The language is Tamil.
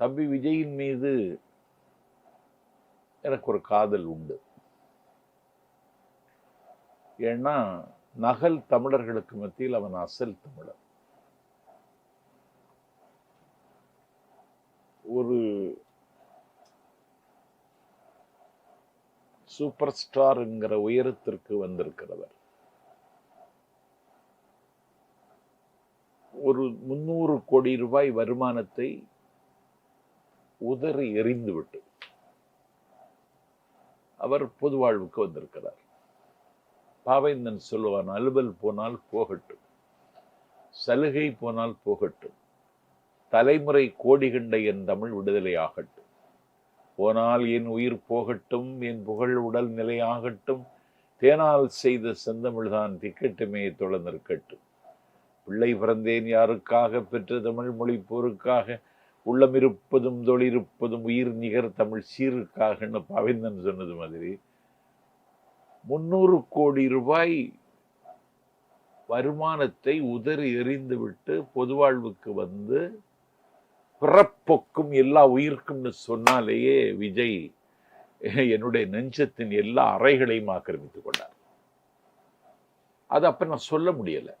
தம்பி விஜயின் மீது எனக்கு ஒரு காதல் உண்டு. ஏன்னா நகல் தமிழர்களுக்கு மத்தியில் அவன் அசல் தமிழர். ஒரு சூப்பர் ஸ்டார்ங்கிற உயரத்திற்கு வந்திருக்கிறவர். ஒரு 300 கோடி ரூபாய் வருமானத்தை உதறி எறிந்துவிட்டு அவர் பொது வாழ்வுக்கு வந்திருக்கிறார். பாவேந்தன் சொல்லுவான், அலுவல் போனால் போகட்டும், சலுகை போனால் போகட்டும், தலைமுறை கோடி கண்ட என் தமிழ் விடுதலை ஆகட்டும், போனால் என் உயிர் போகட்டும், என் புகழ் உடல் நிலையாகட்டும், தேனால் செய்த செந்தமிழ்தான் திக்கட்டுமே தொடர்ந்திருக்கட்டும், பிள்ளை பிறந்தேன் யாருக்காக, பெற்ற தமிழ் மொழி போருக்காக, உள்ளம் இருப்பதும் தொழிருப்பதும் உயிர் நிகர் தமிழ் சீருக்காகன்னு பாவேந்தன் சொன்னது மாதிரி 300 கோடி ரூபாய் வருமானத்தை உதறி எறிந்துவிட்டு பொது வாழ்வுக்கு வந்து பிறப்பொக்கும் எல்லா உயிர்க்கும்னு சொன்னாலேயே விஜய் என்னுடைய நெஞ்சத்தின் எல்லா அறைகளையும் ஆக்கிரமித்துக் கொண்டார். அது அப்ப நான் சொல்ல முடியல.